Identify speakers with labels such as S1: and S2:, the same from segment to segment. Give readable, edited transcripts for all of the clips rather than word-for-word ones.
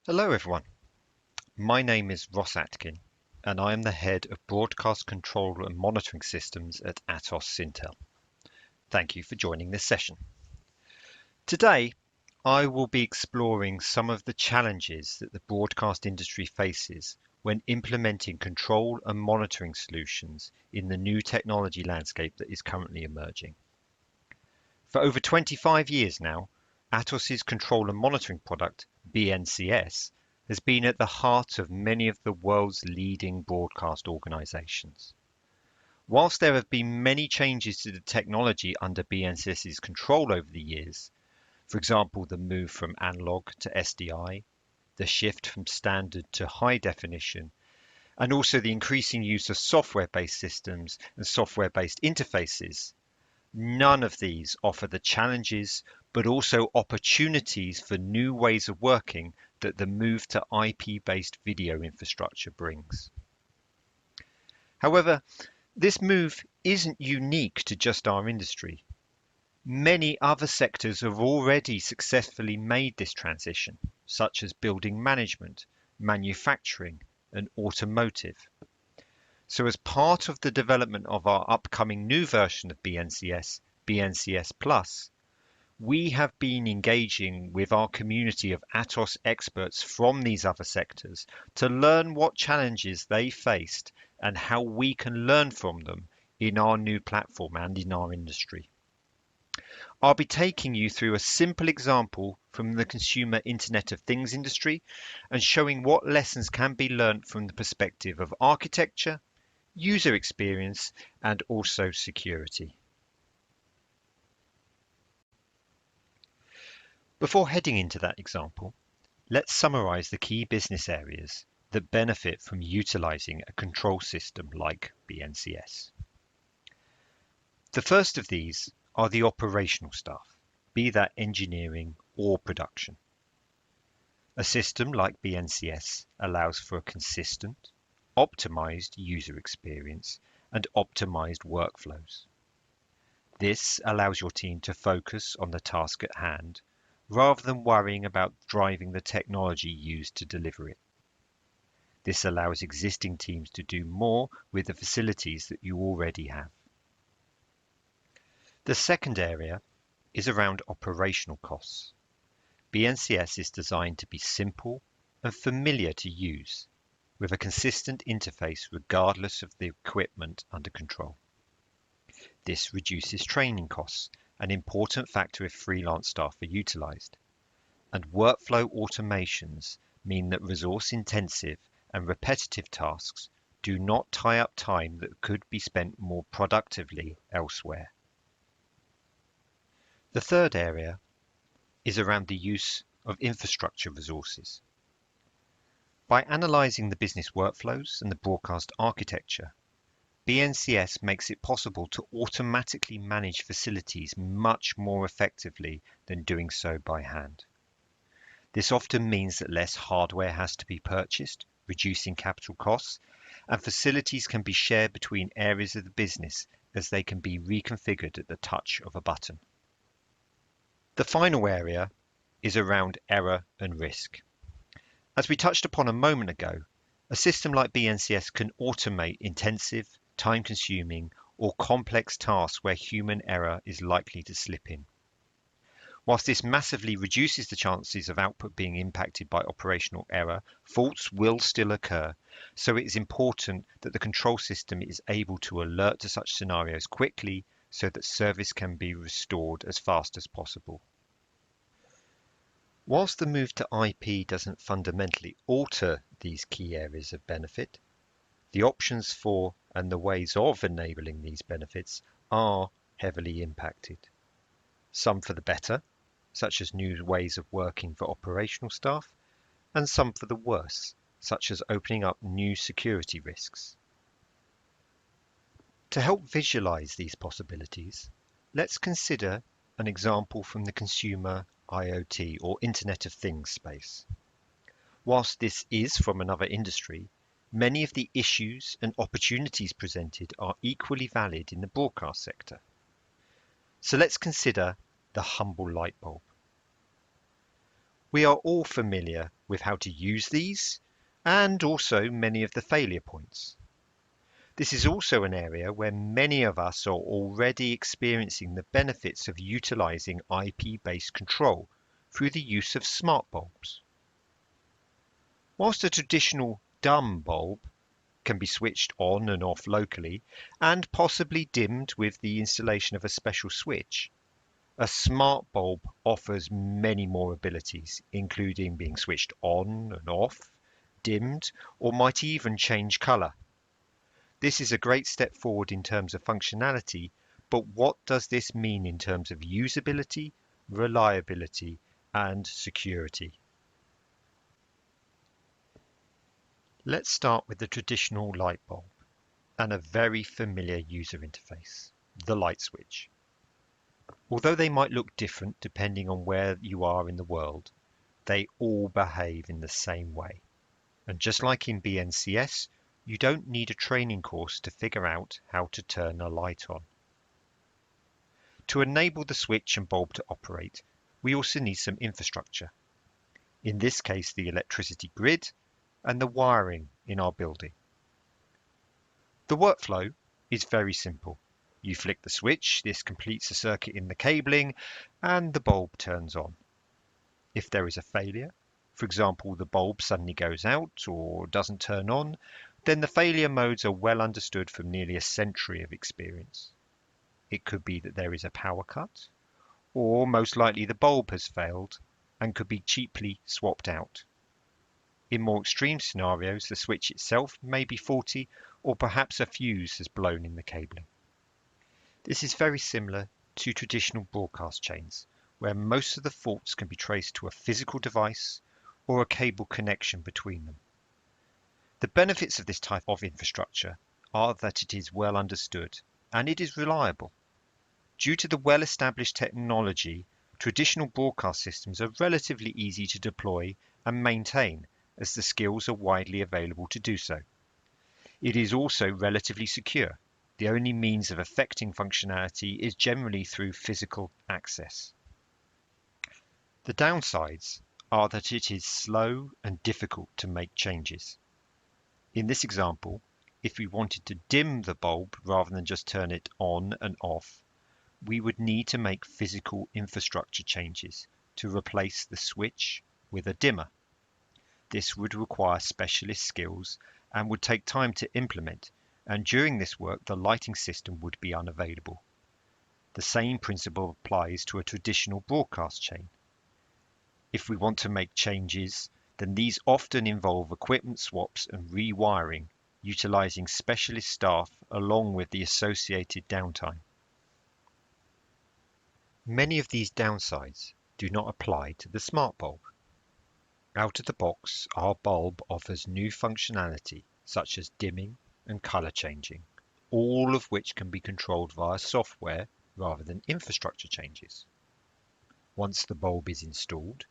S1: Hello everyone, my name is Ross Atkin and I am the head of Broadcast Control and Monitoring Systems at Atos Syntel. Thank you for joining this session. Today, I will be exploring some of the challenges that the broadcast industry faces when implementing control and monitoring solutions in the new technology landscape that is currently emerging. For over 25 years now, Atos's control and monitoring product, BNCS, has been at the heart of many of the world's leading broadcast organizations. Whilst there have been many changes to the technology under BNCS's control over the years, for example, the move from analog to SDI, the shift from standard to high definition, and also the increasing use of software-based systems and software-based interfaces, none of these offer the challenges but also opportunities for new ways of working that the move to IP-based video infrastructure brings. However, this move isn't unique to just our industry. Many other sectors have already successfully made this transition, such as building management, manufacturing, and automotive. So as part of the development of our upcoming new version of BNCS, BNCS Plus, we have been engaging with our community of Atos experts from these other sectors to learn what challenges they faced and how we can learn from them in our new platform and in our industry. I'll be taking you through a simple example from the consumer Internet of Things industry and showing what lessons can be learned from the perspective of architecture, user experience, and also security. Before heading into that example, let's summarize the key business areas that benefit from utilizing a control system like BNCS. The first of these are the operational staff, be that engineering or production. A system like BNCS allows for a consistent, optimized user experience and optimized workflows. This allows your team to focus on the task at hand rather than worrying about driving the technology used to deliver it. This allows existing teams to do more with the facilities that you already have. The second area is around operational costs. BNCS is designed to be simple and familiar to use, with a consistent interface regardless of the equipment under control. This reduces training costs, an important factor if freelance staff are utilized. And workflow automations mean that resource-intensive and repetitive tasks do not tie up time that could be spent more productively elsewhere. The third area is around the use of infrastructure resources. By analyzing the business workflows and the broadcast architecture, BNCS makes it possible to automatically manage facilities much more effectively than doing so by hand. This often means that less hardware has to be purchased, reducing capital costs, and facilities can be shared between areas of the business as they can be reconfigured at the touch of a button. The final area is around error and risk. As we touched upon a moment ago, a system like BNCS can automate intensive, time-consuming, or complex tasks where human error is likely to slip in. Whilst this massively reduces the chances of output being impacted by operational error, faults will still occur, so it is important that the control system is able to alert to such scenarios quickly so that service can be restored as fast as possible. Whilst the move to IP doesn't fundamentally alter these key areas of benefit, the options for and the ways of enabling these benefits are heavily impacted. Some for the better, such as new ways of working for operational staff, and some for the worse, such as opening up new security risks. To help visualize these possibilities, let's consider an example from the consumer IoT or Internet of Things space. Whilst this is from another industry, many of the issues and opportunities presented are equally valid in the broadcast sector. So let's consider the humble light bulb. We are all familiar with how to use these and also many of the failure points. This is also an area where many of us are already experiencing the benefits of utilizing IP-based control through the use of smart bulbs. Whilst a traditional dumb bulb can be switched on and off locally and possibly dimmed with the installation of a special switch, a smart bulb offers many more abilities, including being switched on and off, dimmed, or might even change color. This is a great step forward in terms of functionality, but what does this mean in terms of usability, reliability, and security? Let's start with the traditional light bulb and a very familiar user interface, the light switch. Although they might look different depending on where you are in the world, they all behave in the same way. And just like in BNCS, you don't need a training course to figure out how to turn a light on. To enable the switch and bulb to operate, we also need some infrastructure. In this case, the electricity grid and the wiring in our building. The workflow is very simple. You flick the switch, this completes a circuit in the cabling, and the bulb turns on. If there is a failure, for example, the bulb suddenly goes out or doesn't turn on, then the failure modes are well understood from nearly a century of experience. It could be that there is a power cut, or most likely the bulb has failed and could be cheaply swapped out. In more extreme scenarios, the switch itself may be faulty, or perhaps a fuse has blown in the cabling. This is very similar to traditional broadcast chains, where most of the faults can be traced to a physical device or a cable connection between them. The benefits of this type of infrastructure are that it is well understood and it is reliable. Due to the well-established technology, traditional broadcast systems are relatively easy to deploy and maintain, as the skills are widely available to do so. It is also relatively secure. The only means of affecting functionality is generally through physical access. The downsides are that it is slow and difficult to make changes. In this example, if we wanted to dim the bulb rather than just turn it on and off, we would need to make physical infrastructure changes to replace the switch with a dimmer. This would require specialist skills and would take time to implement, and during this work the lighting system would be unavailable. The same principle applies to a traditional broadcast chain. If we want to make changes, then these often involve equipment swaps and rewiring, utilizing specialist staff along with the associated downtime. Many of these downsides do not apply to the smart bulb. Out of the box, our bulb offers new functionality such as dimming and color changing, all of which can be controlled via software rather than infrastructure changes. Once the bulb is installed,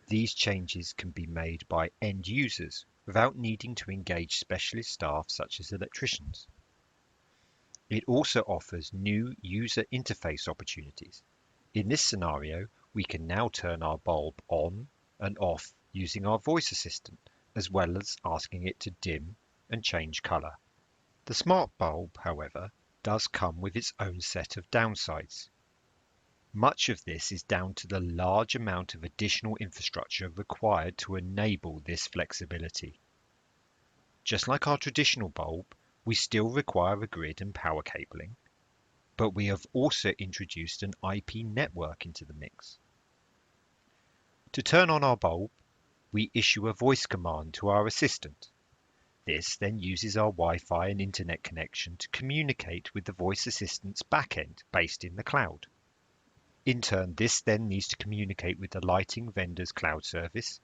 S1: these changes can be made by end users without needing to engage specialist staff such as electricians. It also offers new user interface opportunities. In this scenario, we can now turn our bulb on and off using our voice assistant, as well as asking it to dim and change color. The smart bulb, however, does come with its own set of downsides. Much of this is down to the large amount of additional infrastructure required to enable this flexibility. Just like our traditional bulb, we still require a grid and power cabling, but we have also introduced an IP network into the mix. To turn on our bulb, we issue a voice command to our assistant. This then uses our Wi-Fi and internet connection to communicate with the voice assistant's backend based in the cloud. In turn, this then needs to communicate with the lighting vendor's cloud service,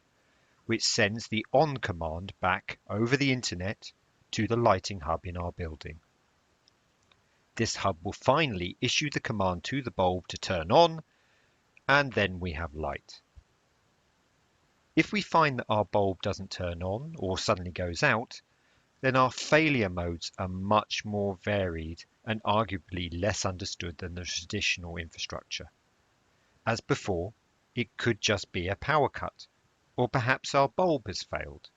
S1: which sends the on command back over the internet to the lighting hub in our building. This hub will finally issue the command to the bulb to turn on, and then we have light. If we find that our bulb doesn't turn on or suddenly goes out, then our failure modes are much more varied and arguably less understood than the traditional infrastructure. As before, it could just be a power cut, Or perhaps our bulb has failed.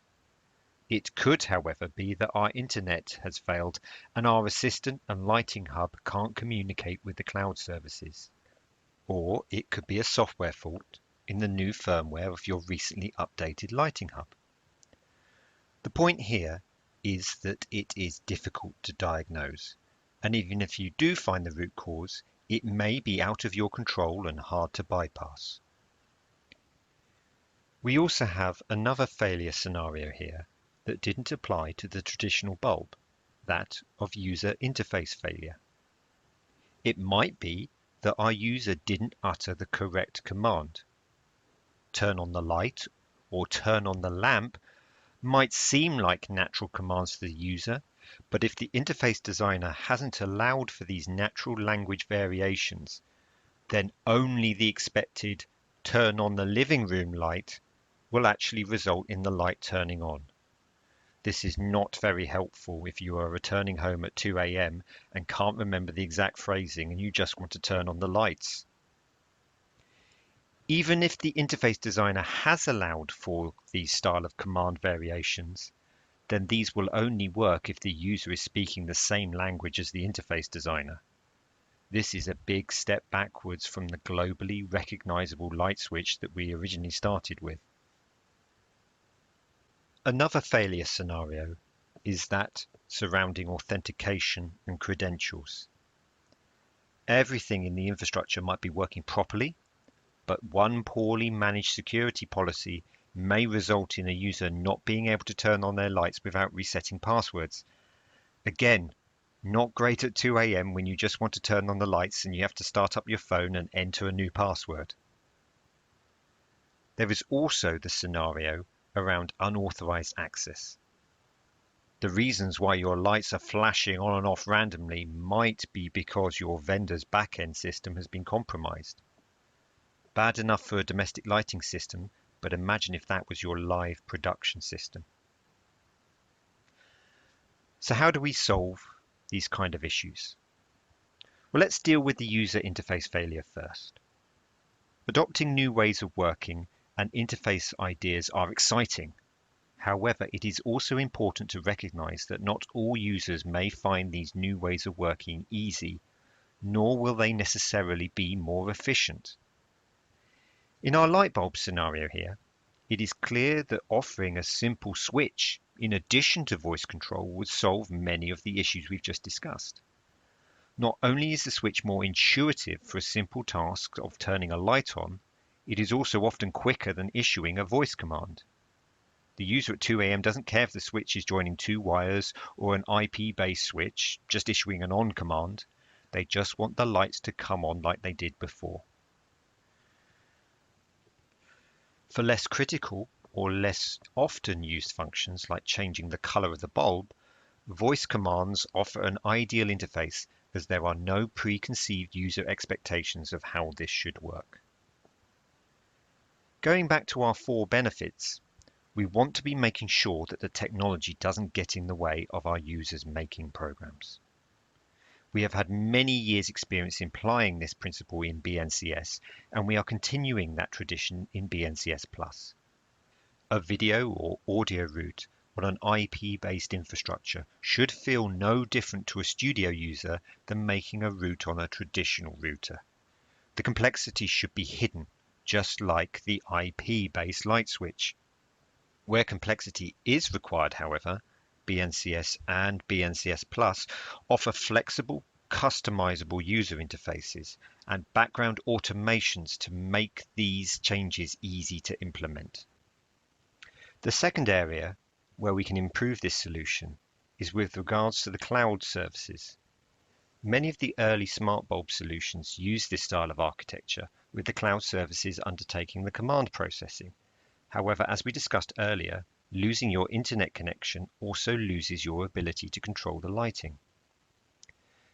S1: It could, however, be that our internet has failed and our assistant and lighting hub can't communicate with the cloud services. Or it could be a software fault in the new firmware of your recently updated lighting hub. The point here is that it is difficult to diagnose, and even if you do find the root cause, it may be out of your control and hard to bypass. We also have another failure scenario here that didn't apply to the traditional bulb, that of user interface failure. It might be that our user didn't utter the correct command. Turn on the light or turn on the lamp might seem like natural commands to the user, but if the interface designer hasn't allowed for these natural language variations, then only the expected turn on the living room light will actually result in the light turning on. This is not very helpful if you are returning home at 2 a.m. and can't remember the exact phrasing and you just want to turn on the lights. Even if the interface designer has allowed for these style of command variations, then these will only work if the user is speaking the same language as the interface designer. This is a big step backwards from the globally recognizable light switch that we originally started with. Another failure scenario is that surrounding authentication and credentials. Everything in the infrastructure might be working properly, but one poorly managed security policy may result in a user not being able to turn on their lights without resetting passwords. Again, not great at 2 a.m. when you just want to turn on the lights and you have to start up your phone and enter a new password. There is also the scenario around unauthorized access. The reasons why your lights are flashing on and off randomly might be because your vendor's back-end system has been compromised. Bad enough for a domestic lighting system, but imagine if that was your live production system. So how do we solve these kind of issues? Well, let's deal with the user interface failure first. Adopting new ways of working and interface ideas are exciting. However, it is also important to recognize that not all users may find these new ways of working easy, nor will they necessarily be more efficient. In our light bulb scenario here, it is clear that offering a simple switch in addition to voice control would solve many of the issues we've just discussed. Not only is the switch more intuitive for a simple task of turning a light on, it is also often quicker than issuing a voice command. The user at 2 a.m. doesn't care if the switch is joining two wires or an IP-based switch, just issuing an on command. They just want the lights to come on like they did before. For less critical or less often used functions like changing the color of the bulb, voice commands offer an ideal interface as there are no preconceived user expectations of how this should work. Going back to our 4 benefits, we want to be making sure that the technology doesn't get in the way of our users making programs. We have had many years' experience implying this principle in BNCS, and we are continuing that tradition in BNCS Plus. A video or audio route on an IP-based infrastructure should feel no different to a studio user than making a route on a traditional router. The complexity should be hidden, just like the IP-based light switch. Where complexity is required, however, BNCS and BNCS Plus offer flexible, customizable user interfaces and background automations to make these changes easy to implement. The second area where we can improve this solution is with regards to the cloud services. Many of the early smart bulb solutions use this style of architecture, with the cloud services undertaking the command processing. However, as we discussed earlier, losing your internet connection also loses your ability to control the lighting.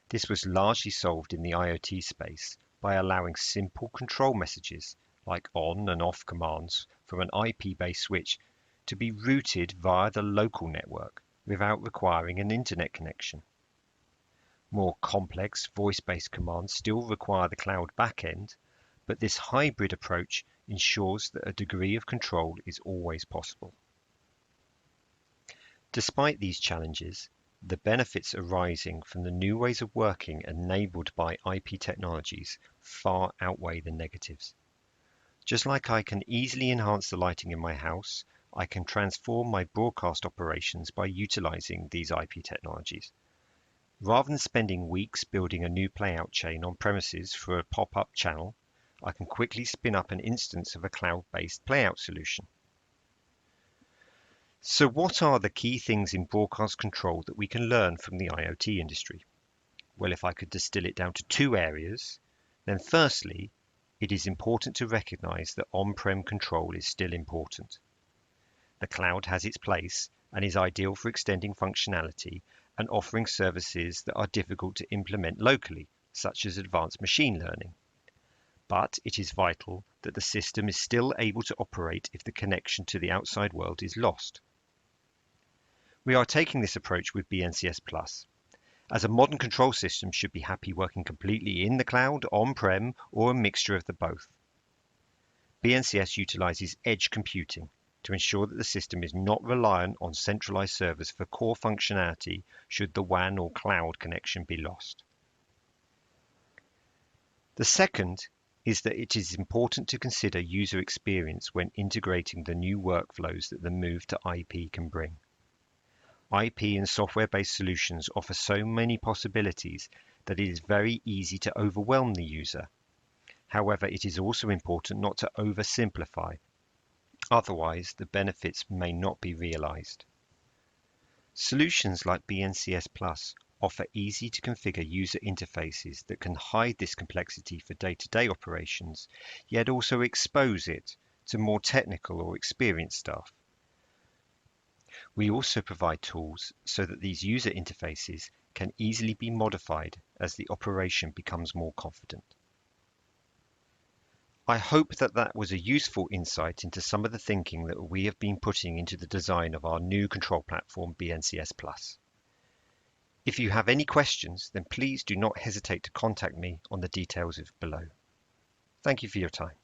S1: This was largely solved in the IoT space by allowing simple control messages, like on and off commands from an IP-based switch, to be routed via the local network without requiring an internet connection. More complex voice-based commands still require the cloud backend, but this hybrid approach ensures that a degree of control is always possible. Despite these challenges, the benefits arising from the new ways of working enabled by IP technologies far outweigh the negatives. Just like I can easily enhance the lighting in my house, I can transform my broadcast operations by utilizing these IP technologies. Rather than spending weeks building a new playout chain on premises for a pop-up channel, I can quickly spin up an instance of a cloud-based playout solution. So what are the key things in broadcast control that we can learn from the IoT industry? Well, if I could distill it down to two areas, then firstly, it is important to recognize that on-prem control is still important. The cloud has its place and is ideal for extending functionality and offering services that are difficult to implement locally, such as advanced machine learning. But it is vital that the system is still able to operate if the connection to the outside world is lost. We are taking this approach with BNCS Plus, as a modern control system should be happy working completely in the cloud, on-prem, or a mixture of the both. BNCS utilizes edge computing to ensure that the system is not reliant on centralized servers for core functionality should the WAN or cloud connection be lost. The second is that it is important to consider user experience when integrating the new workflows that the move to IP can bring. IP and software-based solutions offer so many possibilities that it is very easy to overwhelm the user. However, it is also important not to oversimplify. Otherwise, the benefits may not be realized. Solutions like BNCS Plus offer easy-to-configure user interfaces that can hide this complexity for day-to-day operations, yet also expose it to more technical or experienced staff. We also provide tools so that these user interfaces can easily be modified as the operation becomes more confident. I hope that was a useful insight into some of the thinking that we have been putting into the design of our new control platform, BNCS Plus. If you have any questions, then please do not hesitate to contact me on the details below. Thank you for your time.